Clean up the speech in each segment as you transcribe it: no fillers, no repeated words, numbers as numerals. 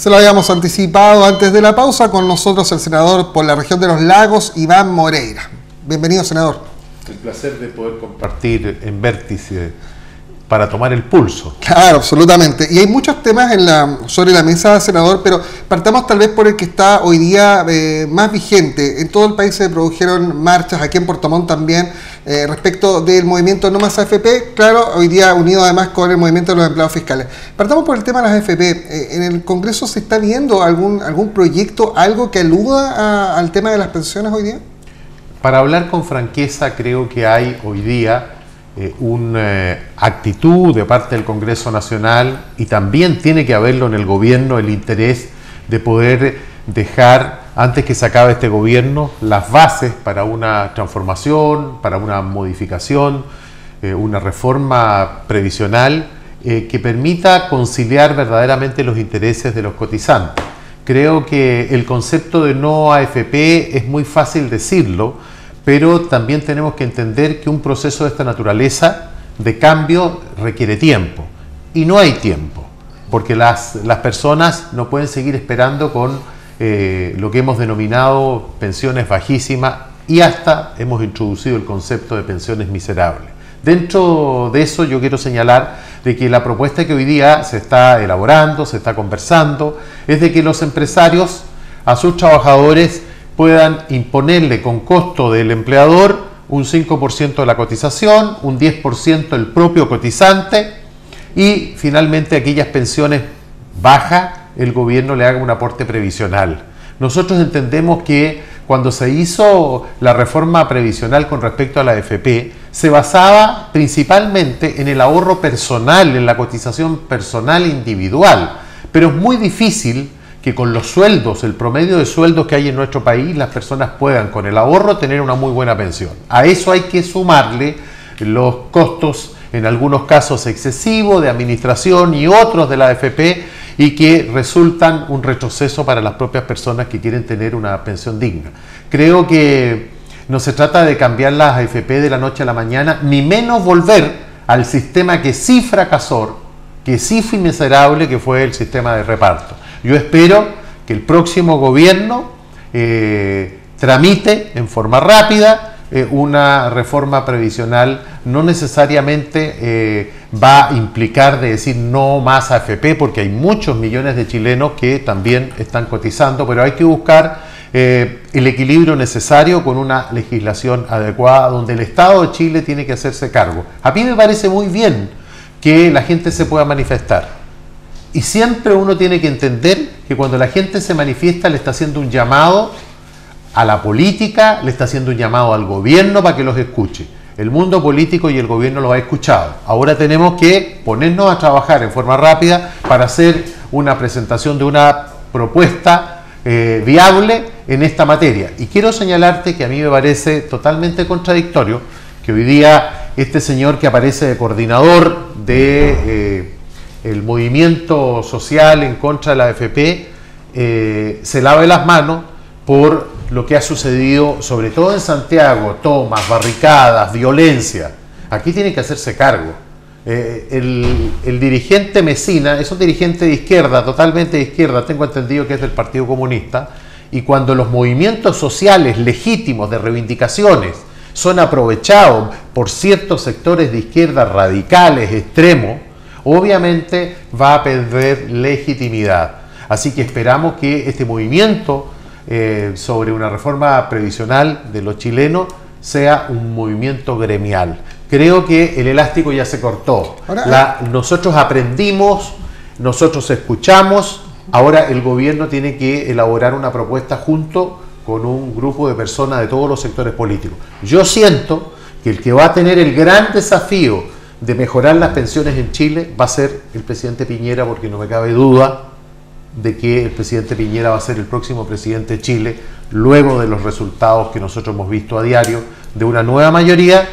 Se lo habíamos anticipado antes de la pausa. Con nosotros el senador por la región de los Lagos, Iván Moreira. Bienvenido, senador. El placer de poder compartir en Vértice para tomar el pulso. Claro, absolutamente. Y hay muchos temas sobre la mesa, senador, pero partamos tal vez por el que está hoy día más vigente. En todo el país se produjeron marchas, aquí en Puerto Montt también, respecto del movimiento No Más AFP, claro, hoy día unido además con el movimiento de los empleados fiscales. Partamos por el tema de las AFP. ¿En el Congreso se está viendo algún proyecto, algo que aluda al tema de las pensiones hoy día? Para hablar con franqueza, creo que hay hoy día una actitud de parte del Congreso Nacional, y también tiene que haberlo en el gobierno, el interés de poder dejar, antes que se acabe este gobierno, las bases para una transformación, para una modificación, una reforma previsional que permita conciliar verdaderamente los intereses de los cotizantes. Creo que el concepto de no AFP es muy fácil decirlo, pero también tenemos que entender que un proceso de esta naturaleza de cambio requiere tiempo, y no hay tiempo, porque las personas no pueden seguir esperando con lo que hemos denominado pensiones bajísimas, y hasta hemos introducido el concepto de pensiones miserables. Dentro de eso yo quiero señalar de que la propuesta que hoy día se está elaborando, se está conversando, es de que los empresarios a sus trabajadores puedan imponerle con costo del empleador un 5% de la cotización, un 10% el propio cotizante, y finalmente aquellas pensiones bajas el gobierno le haga un aporte previsional. Nosotros entendemos que cuando se hizo la reforma previsional con respecto a la AFP, se basaba principalmente en el ahorro personal, en la cotización personal individual, pero es muy difícil que con los sueldos, el promedio de sueldos que hay en nuestro país, las personas puedan con el ahorro tener una muy buena pensión. A eso hay que sumarle los costos, en algunos casos excesivos, de administración y otros de la AFP, y que resultan un retroceso para las propias personas que quieren tener una pensión digna. Creo que no se trata de cambiar las AFP de la noche a la mañana, ni menos volver al sistema que sí fracasó, que sí fue miserable, que fue el sistema de reparto. Yo espero que el próximo gobierno tramite en forma rápida una reforma previsional. No necesariamente va a implicar de decir no más AFP, porque hay muchos millones de chilenos que también están cotizando, pero hay que buscar el equilibrio necesario con una legislación adecuada, donde el Estado de Chile tiene que hacerse cargo. A mí me parece muy bien que la gente se pueda manifestar. Y siempre uno tiene que entender que cuando la gente se manifiesta le está haciendo un llamado a la política, le está haciendo un llamado al gobierno para que los escuche. El mundo político y el gobierno lo ha escuchado. Ahora tenemos que ponernos a trabajar en forma rápida para hacer una presentación de una propuesta viable en esta materia. Y quiero señalarte que a mí me parece totalmente contradictorio que hoy día este señor que aparece de coordinador de el movimiento social en contra de la AFP se lave las manos por lo que ha sucedido, sobre todo en Santiago: tomas, barricadas, violencia. Aquí tiene que hacerse cargo. El dirigente Mesina es un dirigente de izquierda, totalmente de izquierda, tengo entendido que es del Partido Comunista, y cuando los movimientos sociales legítimos de reivindicaciones son aprovechados por ciertos sectores de izquierda radicales, extremos, obviamente va a perder legitimidad. Así que esperamos que este movimiento sobre una reforma previsional de los chilenos sea un movimiento gremial. Creo que el elástico ya se cortó. Nosotros aprendimos, nosotros escuchamos, ahora el gobierno tiene que elaborar una propuesta junto con un grupo de personas de todos los sectores políticos. Yo siento que el que va a tener el gran desafío de mejorar las pensiones en Chile va a ser el presidente Piñera, porque no me cabe duda de que el presidente Piñera va a ser el próximo presidente de Chile, luego de los resultados que nosotros hemos visto a diario de una nueva mayoría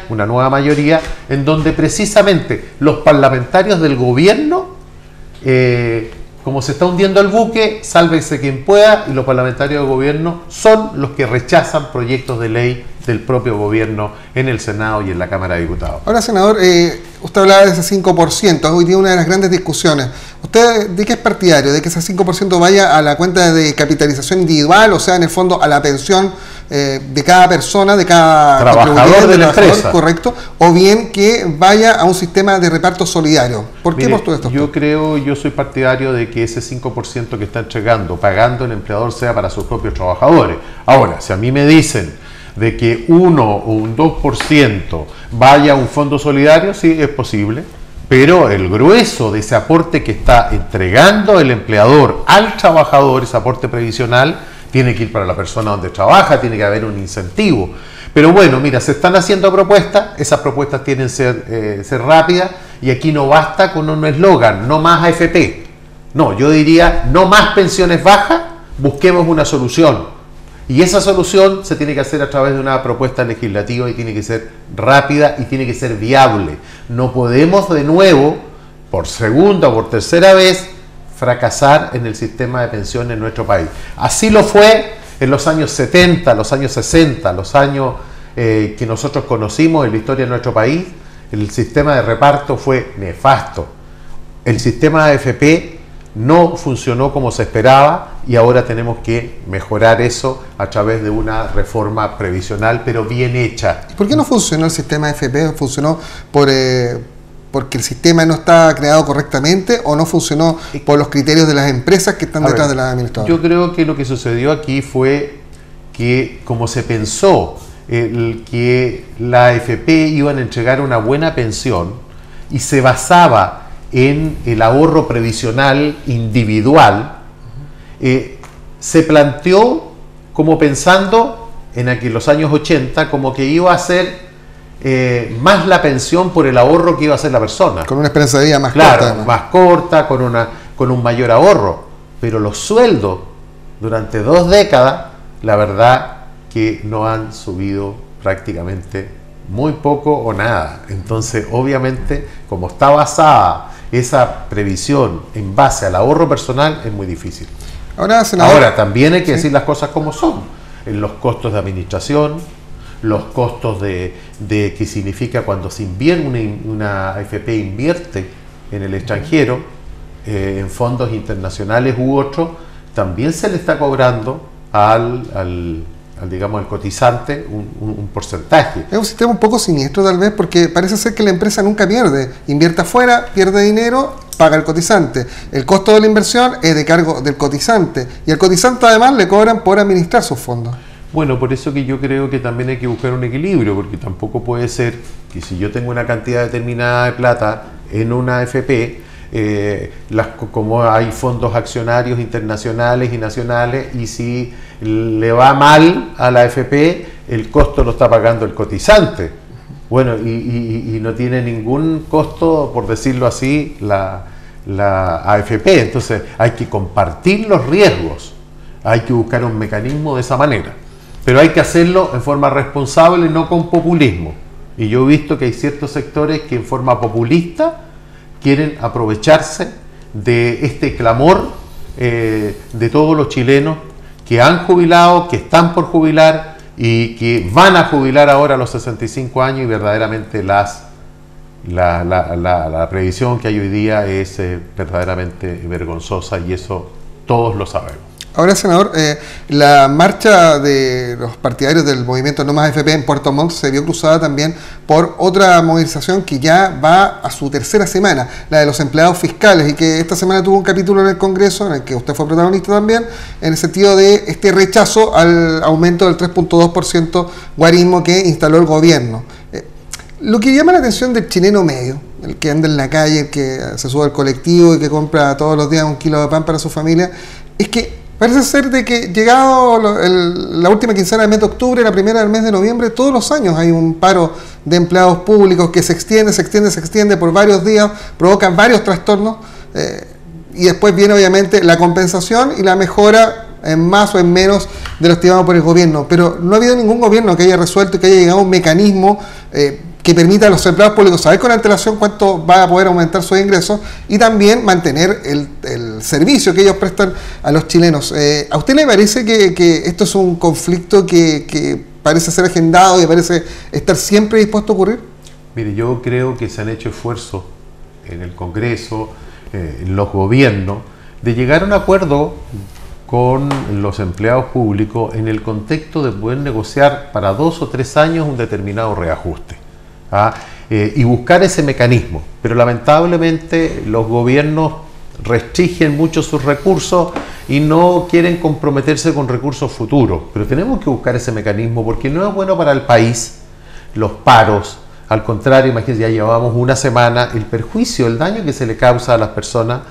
en donde precisamente los parlamentarios del gobierno, como se está hundiendo el buque, sálvese quien pueda, y los parlamentarios del gobierno son los que rechazan proyectos de ley del propio gobierno en el Senado y en la Cámara de Diputados. Ahora, senador, usted hablaba de ese 5%, hoy día una de las grandes discusiones. ¿Usted de qué es partidario? ¿De que ese 5% vaya a la cuenta de capitalización individual, o sea, en el fondo a la pensión de cada persona, de cada trabajador de la empresa? Correcto. O bien que vaya a un sistema de reparto solidario. ¿Por qué postula esto? Yo soy partidario de que ese 5% que está entregando, pagando el empleador, sea para sus propios trabajadores. Ahora, si a mí me dicen de que 1 o un 2% vaya a un fondo solidario, sí, es posible, pero el grueso de ese aporte que está entregando el empleador al trabajador, ese aporte previsional, tiene que ir para la persona donde trabaja, tiene que haber un incentivo. Pero bueno, mira, se están haciendo propuestas, esas propuestas tienen que ser rápidas, y aquí no basta con un eslogan, no más AFP. No, yo diría, no más pensiones bajas, busquemos una solución. Y esa solución se tiene que hacer a través de una propuesta legislativa y tiene que ser rápida y tiene que ser viable. No podemos de nuevo, por segunda o por tercera vez, fracasar en el sistema de pensiones en nuestro país. Así lo fue en los años 70, los años 60, los años que nosotros conocimos en la historia de nuestro país. El sistema de reparto fue nefasto. El sistema de AFP no funcionó como se esperaba y ahora tenemos que mejorar eso a través de una reforma previsional, pero bien hecha. ¿Y por qué no funcionó el sistema de AFP? ¿Funcionó porque el sistema no está creado correctamente o no funcionó por los criterios de las empresas que están detrás de la administradora? Yo creo que lo que sucedió aquí fue que, como se pensó que la AFP iban a entregar una buena pensión y se basaba en el ahorro previsional individual, se planteó como pensando en los años 80 como que iba a ser más la pensión por el ahorro que iba a hacer la persona. Con una esperanza de vida más corta. Claro, más corta, con un mayor ahorro. Pero los sueldos durante 2 décadas, la verdad que no han subido prácticamente muy poco o nada. Entonces, obviamente, como está basada esa previsión en base al ahorro personal, es muy difícil. Ahora, senador, Ahora también hay que decir las cosas como son. En los costos de administración, los costos de que significa cuando se invierte, una AFP invierte en el extranjero, en fondos internacionales u otros, también se le está cobrando al cotizante un porcentaje. Es un sistema un poco siniestro tal vez, porque parece ser que la empresa nunca pierde. Invierte afuera, pierde dinero, paga el cotizante. El costo de la inversión es de cargo del cotizante. Y al cotizante además le cobran por administrar sus fondos. Bueno, por eso que yo creo que también hay que buscar un equilibrio, porque tampoco puede ser que si yo tengo una cantidad determinada de plata en una AFP, como hay fondos accionarios internacionales y nacionales, y si le va mal a la AFP, el costo lo está pagando el cotizante. Bueno, y no tiene ningún costo, por decirlo así, la AFP. Entonces hay que compartir los riesgos, hay que buscar un mecanismo de esa manera, pero hay que hacerlo en forma responsable, no con populismo. Y yo he visto que hay ciertos sectores que en forma populista quieren aprovecharse de este clamor de todos los chilenos que han jubilado, que están por jubilar y que van a jubilar ahora a los 65 años, y verdaderamente la previsión que hay hoy día es verdaderamente vergonzosa, y eso todos lo sabemos. Ahora, senador, la marcha de los partidarios del movimiento No Más AFP en Puerto Montt se vio cruzada también por otra movilización que ya va a su tercera semana, la de los empleados fiscales, y que esta semana tuvo un capítulo en el Congreso en el que usted fue protagonista también, en el sentido de este rechazo al aumento del 3.2% guarismo que instaló el gobierno. Lo que llama la atención del chileno medio, el que anda en la calle, el que se sube al colectivo y que compra todos los días 1 kilo de pan para su familia, es que parece ser de que llegado la última quincena del mes de octubre, la primera del mes de noviembre, todos los años hay un paro de empleados públicos que se extiende por varios días, provoca varios trastornos, y después viene obviamente la compensación y la mejora en más o en menos de lo estimado por el gobierno. Pero no ha habido ningún gobierno que haya resuelto, que haya llegado a un mecanismo que permita a los empleados públicos saber con antelación cuánto va a poder aumentar sus ingresos y también mantener el servicio que ellos prestan a los chilenos. ¿A usted le parece que esto es un conflicto que parece ser agendado y parece estar siempre dispuesto a ocurrir? Mire, yo creo que se han hecho esfuerzos en el Congreso, en los gobiernos, de llegar a un acuerdo con los empleados públicos en el contexto de poder negociar para 2 o 3 años un determinado reajuste, ¿ah? Y buscar ese mecanismo. Pero lamentablemente los gobiernos restringen mucho sus recursos y no quieren comprometerse con recursos futuros. Pero tenemos que buscar ese mecanismo porque no es bueno para el país los paros. Al contrario, imagínense, ya llevamos una semana, el perjuicio, el daño que se le causa a las personas,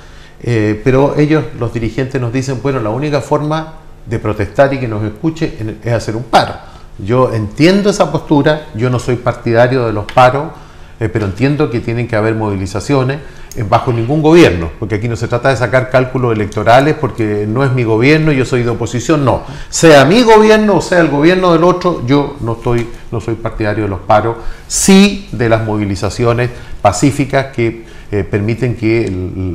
pero ellos, los dirigentes, nos dicen, bueno, la única forma de protestar y que nos escuche es hacer un paro. Yo entiendo esa postura, yo no soy partidario de los paros, pero entiendo que tienen que haber movilizaciones bajo ningún gobierno, porque aquí no se trata de sacar cálculos electorales porque no es mi gobierno, yo soy de oposición, no. Sea mi gobierno o sea el gobierno del otro, yo no soy partidario de los paros, sí de las movilizaciones pacíficas que permiten que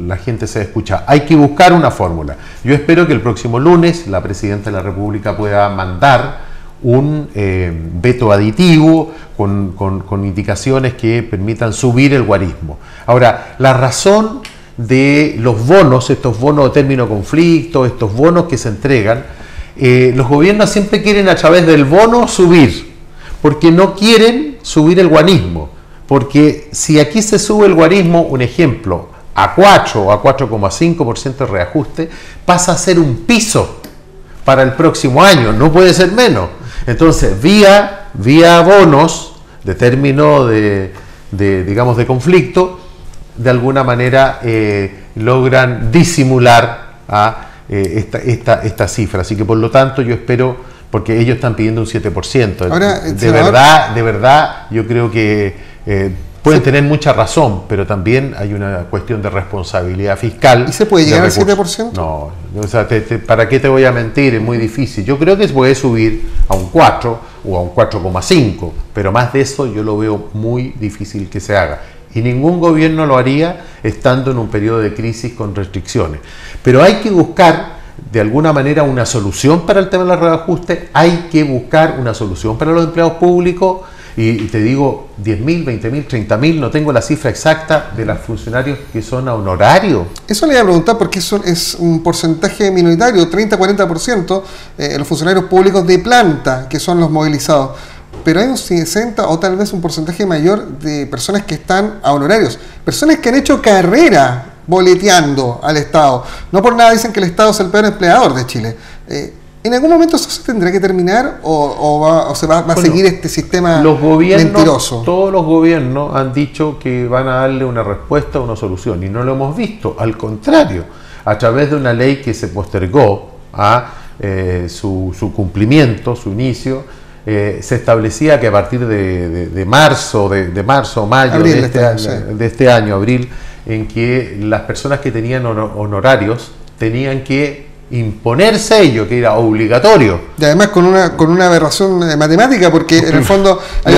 la gente se escuche. Hay que buscar una fórmula. Yo espero que el próximo lunes la Presidenta de la República pueda mandar un veto aditivo con indicaciones que permitan subir el guarismo. Ahora, la razón de los bonos, estos bonos de término conflicto, estos bonos que se entregan, los gobiernos siempre quieren a través del bono subir, porque no quieren subir el guarismo, porque si aquí se sube el guarismo, un ejemplo, a 4 o a 4,5% de reajuste, pasa a ser un piso para el próximo año, no puede ser menos. Entonces, vía bonos de término digamos, de conflicto, de alguna manera logran disimular esta cifra. Así que, por lo tanto, yo espero, porque ellos están pidiendo un 7%. Ahora, de verdad, yo creo que pueden tener mucha razón, pero también hay una cuestión de responsabilidad fiscal. ¿Y se puede llegar al 7%? No, o sea, ¿para qué te voy a mentir? Es muy difícil. Yo creo que se puede subir a un 4 o a un 4,5, pero más de eso yo lo veo muy difícil que se haga. Y ningún gobierno lo haría estando en un periodo de crisis con restricciones. Pero hay que buscar de alguna manera una solución para el tema del reajuste, hay que buscar una solución para los empleados públicos. Y te digo, 10.000, 20.000, 30.000, no tengo la cifra exacta de los funcionarios que son a honorario. Eso le iba a preguntar porque eso es un porcentaje minoritario, 30-40%, los funcionarios públicos de planta, que son los movilizados. Pero hay un 60 o tal vez un porcentaje mayor de personas que están a honorarios. Personas que han hecho carrera boleteando al Estado. No por nada dicen que el Estado es el peor empleador de Chile. ¿En algún momento eso se tendrá que terminar o se va a seguir este sistema mentiroso? Todos los gobiernos han dicho que van a darle una respuesta, una solución, y no lo hemos visto. Al contrario, a través de una ley que se postergó a su cumplimiento, su inicio, se establecía que a partir de marzo o mayo abril de este año, abril, en que las personas que tenían honorarios tenían que imponerse ello, que era obligatorio. Y además con una aberración matemática, porque en el fondo hay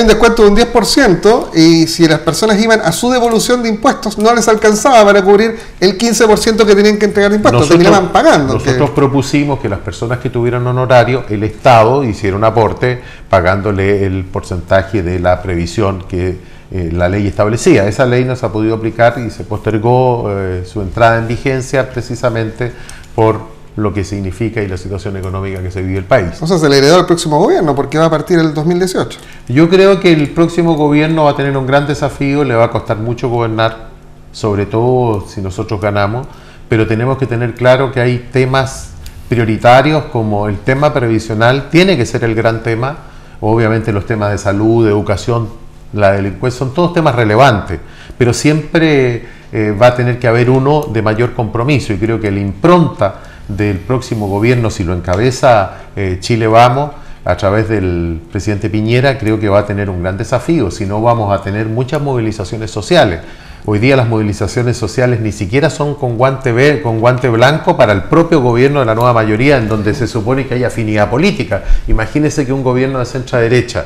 un descuento de un 10%, y si las personas iban a su devolución de impuestos, no les alcanzaba para cubrir el 15% que tenían que entregar de impuestos, terminaban pagando. Nosotros propusimos que las personas que tuvieran honorario, el Estado hiciera un aporte pagándole el porcentaje de la previsión que la ley establecía. Esa ley no se ha podido aplicar y se postergó su entrada en vigencia precisamente por lo que significa y la situación económica que se vive el país. O sea, se le heredó al próximo gobierno porque va a partir el 2018. Yo creo que el próximo gobierno va a tener un gran desafío, le va a costar mucho gobernar, sobre todo si nosotros ganamos, pero tenemos que tener claro que hay temas prioritarios como el tema previsional, tiene que ser el gran tema, obviamente los temas de salud, de educación, la delincuencia, son todos temas relevantes, pero siempre va a tener que haber uno de mayor compromiso, y creo que la impronta del próximo gobierno, si lo encabeza Chile Vamos, a través del presidente Piñera, creo que va a tener un gran desafío, si no vamos a tener muchas movilizaciones sociales. Hoy día las movilizaciones sociales ni siquiera son con guante blanco para el propio gobierno de la nueva mayoría, en donde se supone que hay afinidad política. Imagínense que un gobierno de centro-derecha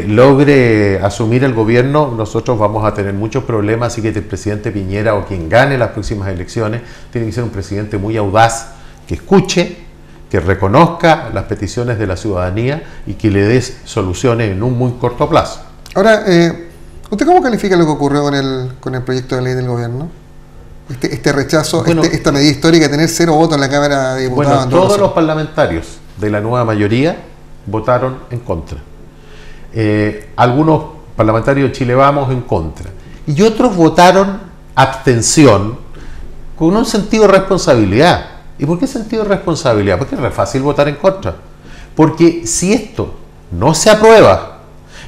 logre asumir el gobierno, nosotros vamos a tener muchos problemas, así que el presidente Piñera o quien gane las próximas elecciones tiene que ser un presidente muy audaz, que escuche, que reconozca las peticiones de la ciudadanía y que le des soluciones en un muy corto plazo. Ahora, ¿usted cómo califica lo que ocurrió con el proyecto de ley del gobierno? Este rechazo, bueno, esta medida histórica de tener 0 votos en la Cámara de Diputados. Bueno, todos los parlamentarios de la nueva mayoría votaron en contra. Algunos parlamentarios de Chile Vamos en contra. Y otros votaron abstención con un sentido de responsabilidad. ¿Y por qué sentido de responsabilidad? Porque no es fácil votar en contra. Porque si esto no se aprueba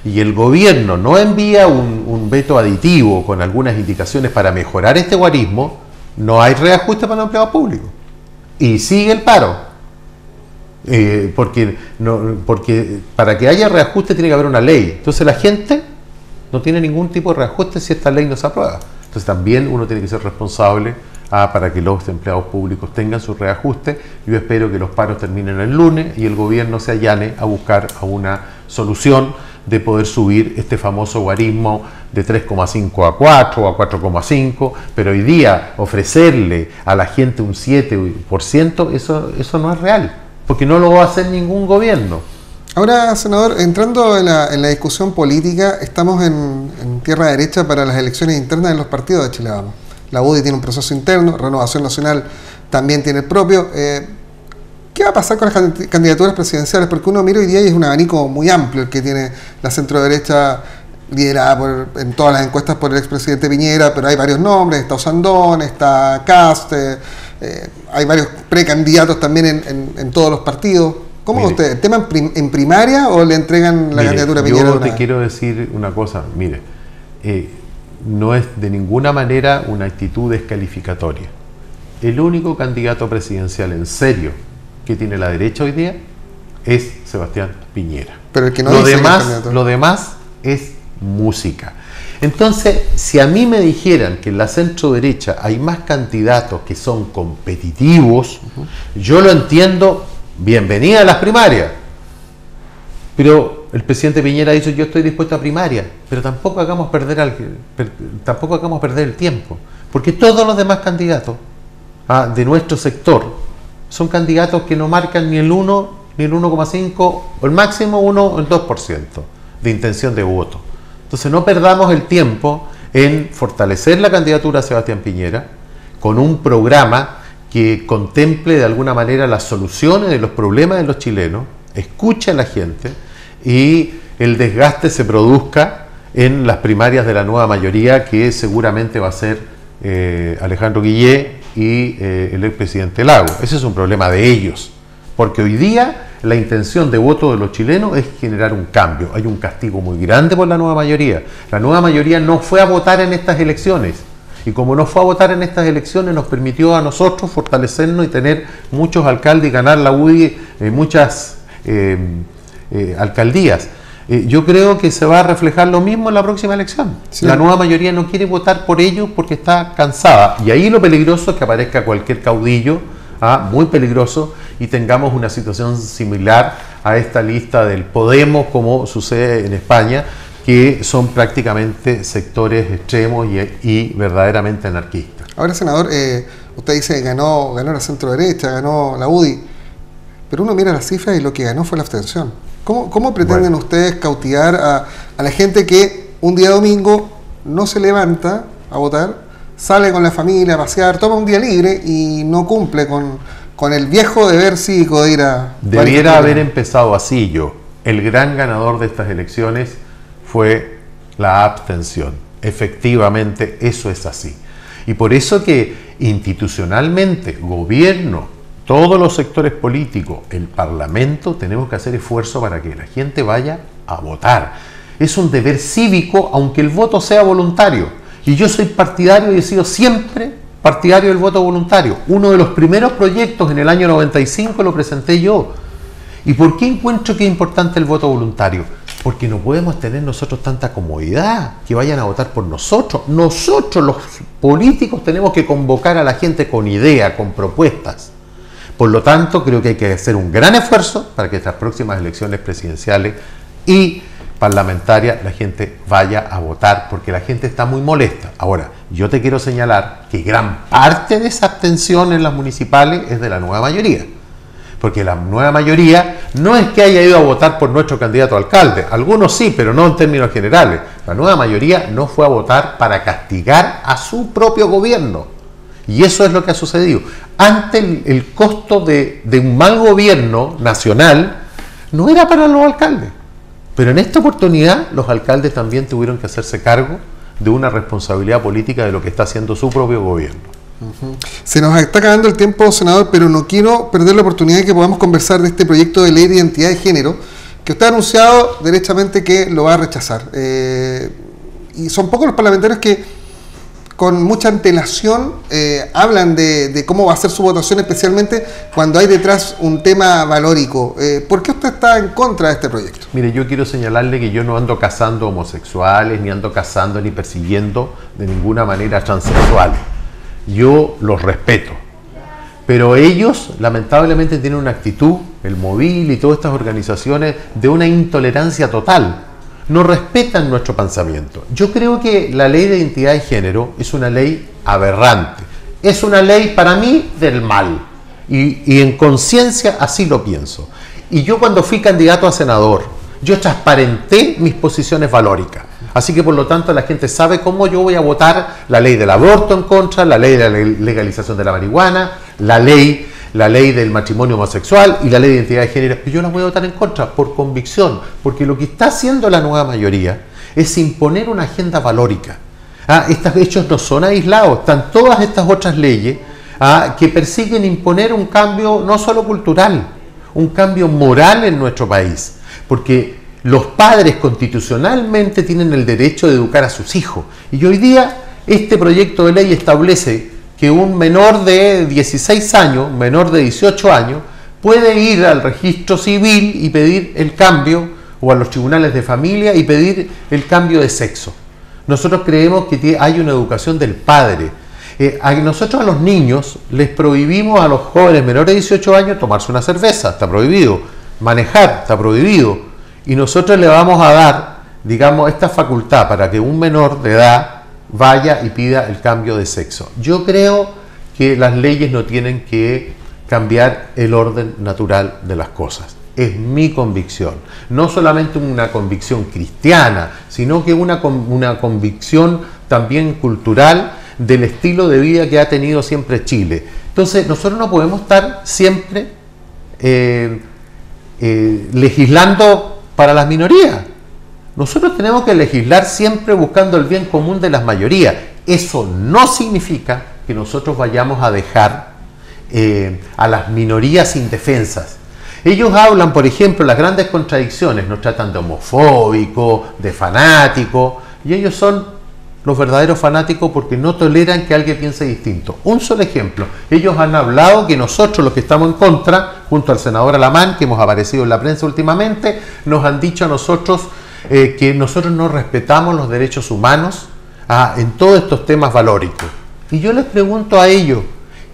y el gobierno no envía un veto aditivo con algunas indicaciones para mejorar este guarismo, no hay reajuste para los empleados públicos. Y sigue el paro. Porque para que haya reajuste tiene que haber una ley. Entonces la gente no tiene ningún tipo de reajuste si esta ley no se aprueba. Entonces también uno tiene que ser responsable para que los empleados públicos tengan su reajuste. Yo espero que los paros terminen el lunes y el gobierno se allane a buscar una solución de poder subir este famoso guarismo de 3,5 a 4 o a 4,5, pero hoy día ofrecerle a la gente un 7%, eso no es real, porque no lo va a hacer ningún gobierno. Ahora, senador, entrando en la discusión política, estamos en tierra derecha para las elecciones internas de los partidos de Chile Vamos. La UDI tiene un proceso interno, Renovación Nacional también tiene el propio. ¿Qué va a pasar con las candidaturas presidenciales? Porque uno mira hoy día y es un abanico muy amplio el que tiene la centro-derecha liderada en todas las encuestas por el expresidente Piñera, pero hay varios nombres, está Osandón, está Kast, hay varios precandidatos también en todos los partidos. ¿Cómo ve usted? ¿El tema en primaria o le entregan la candidatura a Piñera? Yo te quiero decir una cosa, mire, no es de ninguna manera una actitud descalificatoria. El único candidato presidencial en serio que tiene la derecha hoy día es Sebastián Piñera. Pero el que no lo demás es música. Entonces, si a mí me dijeran que en la centro derecha hay más candidatos que son competitivos, yo lo entiendo, bienvenida a las primarias. Pero el presidente Piñera ha dicho: yo estoy dispuesto a primaria, pero tampoco hagamos perder el tiempo, porque todos los demás candidatos de nuestro sector son candidatos que no marcan ni el 1, ni el 1,5, o el máximo 1 o el 2% de intención de voto. Entonces no perdamos el tiempo en fortalecer la candidatura a Sebastián Piñera con un programa que contemple de alguna manera las soluciones de los problemas de los chilenos, escuche a la gente y el desgaste se produzca en las primarias de la nueva mayoría, que seguramente va a ser Alejandro Guillé y el expresidente Lago. Ese es un problema de ellos, porque hoy día la intención de voto de los chilenos es generar un cambio. Hay un castigo muy grande por la nueva mayoría. La nueva mayoría no fue a votar en estas elecciones, y como no fue a votar en estas elecciones, nos permitió a nosotros fortalecernos y tener muchos alcaldes y ganar la UDI muchas alcaldías. Yo creo que se va a reflejar lo mismo en la próxima elección. Sí. La nueva mayoría no quiere votar por ellos porque está cansada. Y ahí lo peligroso es que aparezca cualquier caudillo, muy peligroso, y tengamos una situación similar a esta lista del Podemos, como sucede en España, que son prácticamente sectores extremos y verdaderamente anarquistas. Ahora, senador, usted dice ganó la centro derecha, ganó la UDI, pero uno mira las cifras y lo que ganó fue la abstención. ¿Cómo pretenden ustedes cautivar a la gente que un día domingo no se levanta a votar, sale con la familia a pasear, toma un día libre y no cumple con el viejo deber cívico de ir a... Debiera haber empezado así yo. El gran ganador de estas elecciones fue la abstención. Efectivamente, eso es así. Y por eso que institucionalmente, gobierno, todos los sectores políticos, el Parlamento, tenemos que hacer esfuerzo para que la gente vaya a votar. Es un deber cívico, aunque el voto sea voluntario. Y yo soy partidario y he sido siempre partidario del voto voluntario. Uno de los primeros proyectos en el año 95 lo presenté yo. ¿Y por qué encuentro que es importante el voto voluntario? Porque no podemos tener nosotros tanta comodidad, que vayan a votar por nosotros. Nosotros, los políticos, tenemos que convocar a la gente con ideas, con propuestas. Por lo tanto, creo que hay que hacer un gran esfuerzo para que estas próximas elecciones presidenciales y parlamentarias la gente vaya a votar, porque la gente está muy molesta. Ahora, yo te quiero señalar que gran parte de esa abstención en las municipales es de la nueva mayoría, Porque la nueva mayoría no es que haya ido a votar por nuestro candidato a alcalde, algunos sí, pero no en términos generales. La nueva mayoría no fue a votar para castigar a su propio gobierno. Y eso es lo que ha sucedido. Ante el costo de un mal gobierno nacional, no era para los alcaldes. Pero en esta oportunidad, los alcaldes también tuvieron que hacerse cargo de una responsabilidad política de lo que está haciendo su propio gobierno. Se nos está acabando el tiempo, senador, pero no quiero perder la oportunidad de que podamos conversar de este proyecto de ley de identidad de género, que usted ha anunciado derechamente que lo va a rechazar. Y son pocos los parlamentarios que con mucha antelación hablan de cómo va a ser su votación, especialmente cuando hay detrás un tema valórico. ¿Por qué usted está en contra de este proyecto? Mire, yo quiero señalarle que yo no ando cazando homosexuales, ni ando cazando ni persiguiendo de ninguna manera transexuales. Yo los respeto. Pero ellos, lamentablemente, tienen una actitud, el Móvil y todas estas organizaciones, de una intolerancia total. No respetan nuestro pensamiento. Yo creo que la ley de identidad de género es una ley aberrante. Es una ley, para mí, del mal. Y en conciencia así lo pienso. Y yo cuando fui candidato a senador, yo transparenté mis posiciones valóricas. Así que por lo tanto la gente sabe cómo yo voy a votar la ley del aborto en contra, la ley de la legalización de la marihuana, la ley del matrimonio homosexual y la ley de identidad de género. Yo las voy a votar en contra por convicción, porque lo que está haciendo la nueva mayoría es imponer una agenda valórica. Estos hechos no son aislados, están todas estas otras leyes que persiguen imponer un cambio no solo cultural, un cambio moral en nuestro país, porque los padres constitucionalmente tienen el derecho de educar a sus hijos. Y hoy día este proyecto de ley establece que un menor de 16 años, menor de 18 años, puede ir al registro civil y pedir el cambio, o a los tribunales de familia y pedir el cambio de sexo. Nosotros creemos que hay una educación del padre. Nosotros a los niños les prohibimos a los jóvenes menores de 18 años tomarse una cerveza, está prohibido. Manejar, está prohibido. Y nosotros le vamos a dar, digamos, esta facultad para que un menor de edad vaya y pida el cambio de sexo. Yo creo que las leyes no tienen que cambiar el orden natural de las cosas. Es mi convicción. No solamente una convicción cristiana, sino que una convicción también cultural del estilo de vida que ha tenido siempre Chile. Entonces, nosotros no podemos estar siempre legislando para las minorías. Nosotros tenemos que legislar siempre buscando el bien común de las mayorías. Eso no significa que nosotros vayamos a dejar a las minorías indefensas. Ellos hablan, por ejemplo, las grandes contradicciones, nos tratan de homofóbicos, de fanáticos, y ellos son los verdaderos fanáticos porque no toleran que alguien piense distinto. Un solo ejemplo, ellos han hablado que nosotros, los que estamos en contra, junto al senador Alamán, que hemos aparecido en la prensa últimamente, nos han dicho a nosotros que nosotros no respetamos los derechos humanos en todos estos temas valóricos. Y yo les pregunto a ellos,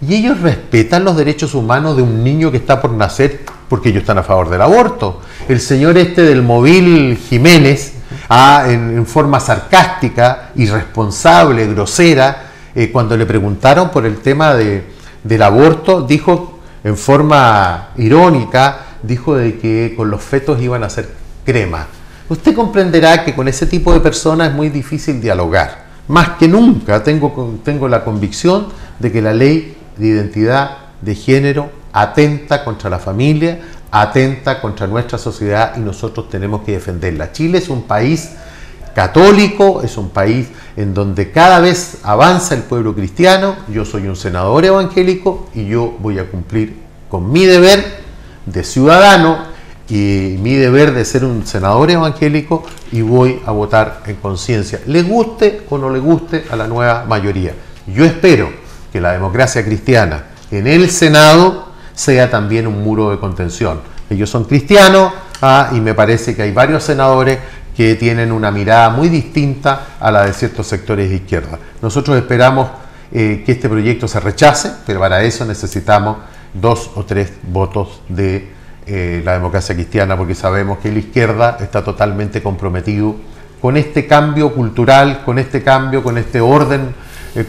¿y ellos respetan los derechos humanos de un niño que está por nacer porque ellos están a favor del aborto? El señor del Móvil Jiménez, en forma sarcástica, irresponsable, grosera, cuando le preguntaron por el tema del aborto, dijo en forma irónica, dijo de que con los fetos iban a hacer crema. Usted comprenderá que con ese tipo de personas es muy difícil dialogar. Más que nunca tengo la convicción de que la ley de identidad de género atenta contra la familia, atenta contra nuestra sociedad y nosotros tenemos que defenderla. Chile es un país católico, es un país en donde cada vez avanza el pueblo cristiano. Yo soy un senador evangélico y yo voy a cumplir con mi deber de ciudadano y mi deber de ser un senador evangélico y voy a votar en conciencia, le guste o no le guste a la nueva mayoría. Yo espero que la democracia cristiana en el Senado sea también un muro de contención. Ellos son cristianos y me parece que hay varios senadores que tienen una mirada muy distinta a la de ciertos sectores de izquierda. Nosotros esperamos que este proyecto se rechace, pero para eso necesitamos 2 o 3 votos de la democracia cristiana, porque sabemos que la izquierda está totalmente comprometido con este cambio cultural, con este cambio, con este orden,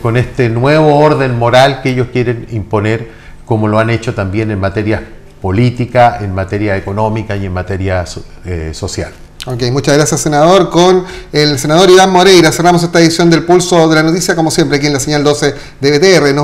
con este nuevo orden moral que ellos quieren imponer, como lo han hecho también en materias política, en materia económica y en materia social. Ok, muchas gracias, senador. Con el senador Iván Moreira cerramos esta edición del Pulso de la Noticia, como siempre, aquí en la señal 12 de BTR.